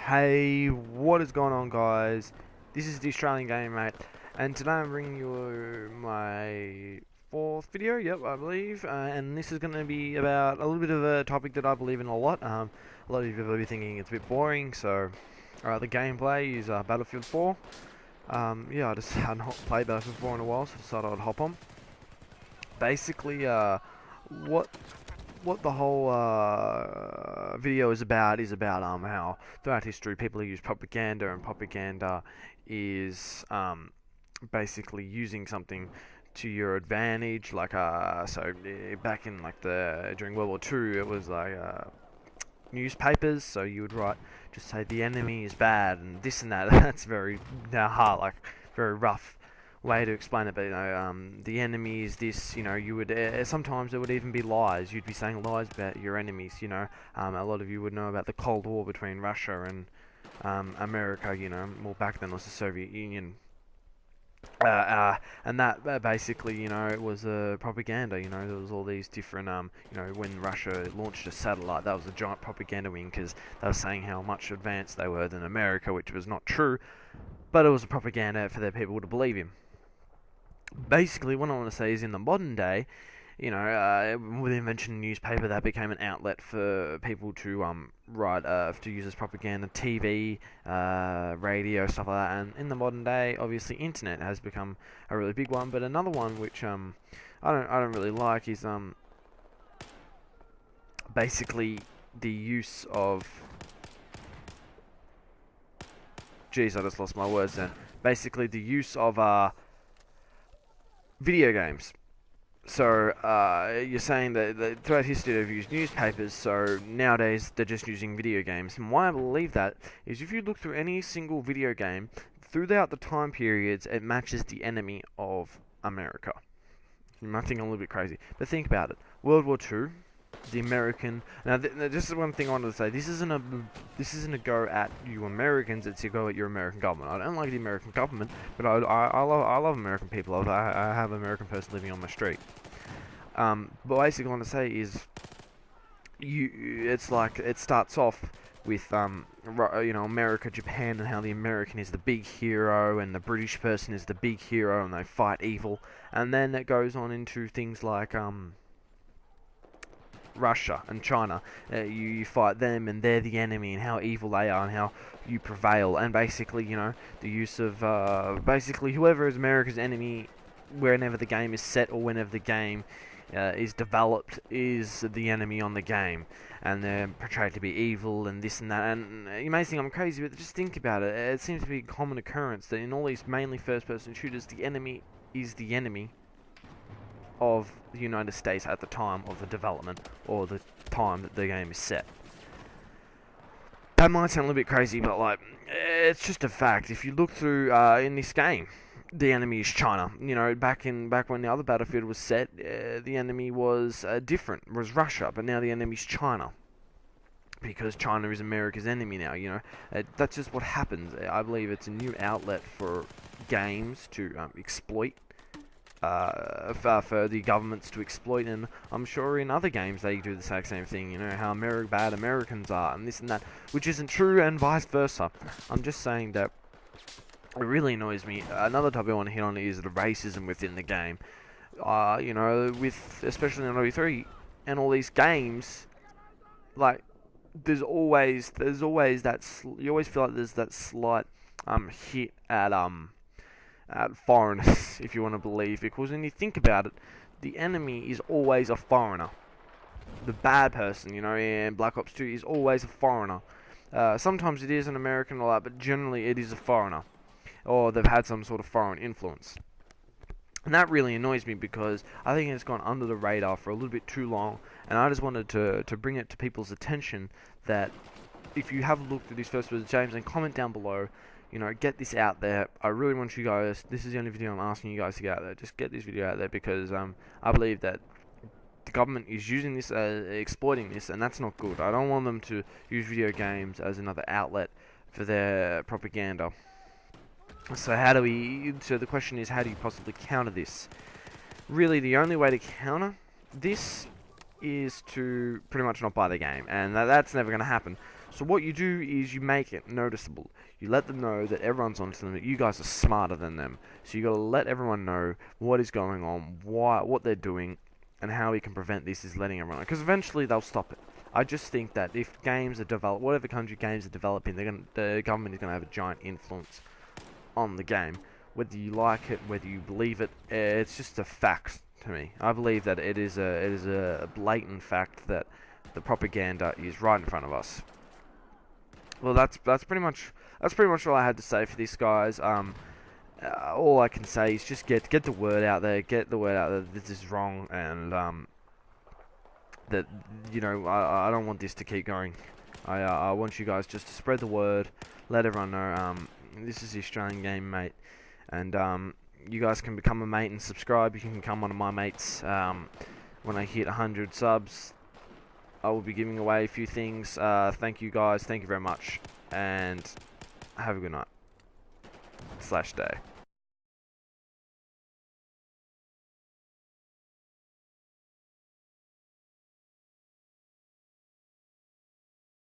Hey, what is going on, guys? This is the Australian Game Mate, and today I'm bringing you my fourth video, yep, I believe, and this is going to be about a little bit of a topic that I believe in a lot. A lot of you will be thinking it's a bit boring, so the gameplay is Battlefield 4. Yeah, I just hadn't played Battlefield 4 in a while, so I decided I'd hop on. Basically, what what the whole video is about how throughout history people use propaganda, and propaganda is basically using something to your advantage. Like back in like the during World War II, it was like newspapers. So you would write, just say the enemy is bad and this and that. That's very hard, like very rough way to explain it, but the enemy is this. You would sometimes it would even be lies. You'd be saying lies about your enemies. A lot of you would know about the Cold War between Russia and America. Well, back then it was the Soviet Union. And that basically, it was propaganda. There was all these different, when Russia launched a satellite, that was a giant propaganda wing, because they were saying how much advanced they were than America, which was not true, but it was a propaganda for their people to believe in. Basically, what I want to say is, in the modern day, with the invention of newspaper, that became an outlet for people to write, to use as propaganda. TV, radio, stuff like that. And in the modern day, obviously, internet has become a really big one. But another one which I don't really like is basically the use of. Jeez, I just lost my words then. Basically, the use of video games. So you're saying that throughout history they've used newspapers, so nowadays they're just using video games. And why I believe that is, if you look through any single video game throughout the time periods, it matches the enemy of America. You might think I'm a little bit crazy, but think about it. World War II, the American. Now, this is one thing I wanted to say. This isn't a go at you Americans. It's a go at your American government. I don't like the American government, but I love American people. I have an American person living on my street. But basically, what I want to say is, it's like it starts off with America, Japan, and how the American is the big hero and the British person is the big hero, and they fight evil. And then it goes on into things like Russia and China. You fight them, and they're the enemy, and how evil they are, and how you prevail. And basically, the use of basically whoever is America's enemy, whenever the game is set or whenever the game is developed, is the enemy on the game, and they're portrayed to be evil and this and that. And you may think I'm crazy, but just think about it. It seems to be a common occurrence that in all these mainly first-person shooters, the enemy is the enemy of the United States at the time of the development, or the time that the game is set. That might sound a little bit crazy, but like, it's just a fact. If you look through in this game, the enemy is China. Back when the other Battlefield was set, the enemy was different. It was Russia, but now the enemy is China, because China is America's enemy now. That's just what happens. I believe it's a new outlet for games to exploit. For the governments to exploit, and I'm sure in other games they do the exact same thing. How bad Americans are, and this and that, which isn't true, and vice versa. I'm just saying that it really annoys me. Another topic I want to hit on is the racism within the game. With especially in W3 and all these games, like there's always that you always feel like there's that slight hit at foreigners, if you want to believe, because when you think about it, the enemy is always a foreigner. The bad person, in Black Ops 2 is always a foreigner. Sometimes it is an American or that, but generally it is a foreigner, or they've had some sort of foreign influence. And that really annoys me, because I think it's gone under the radar for a little bit too long, and I just wanted to bring it to people's attention that if you have a look through these first words, James, and comment down below. Get this out there. I really want you guys, this is the only video I'm asking you guys to get out there. Just get this video out there, because I believe that the government is using this, exploiting this, and that's not good. I don't want them to use video games as another outlet for their propaganda. So the question is, how do you possibly counter this? Really, the only way to counter this is to pretty much not buy the game, and that's never going to happen. So what you do is you make it noticeable. You let them know that everyone's onto them, that you guys are smarter than them. So you got to let everyone know what is going on, what they're doing, and how we can prevent this is letting everyone know. Because eventually they'll stop it. I just think that if games are developed, whatever country games are developing, the government is going to have a giant influence on the game. Whether you like it, whether you believe it, it's just a fact to me. I believe that it is a blatant fact that the propaganda is right in front of us. Well, that's pretty much all I had to say for this, guys. All I can say is just get the word out there, that this is wrong, and that I don't want this to keep going. I want you guys just to spread the word, let everyone know. This is the Australian Game Mate, and you guys can become a mate and subscribe. You can become one of my mates. When I hit 100 subs, I will be giving away a few things. Thank you guys. Thank you very much. And have a good night. /day.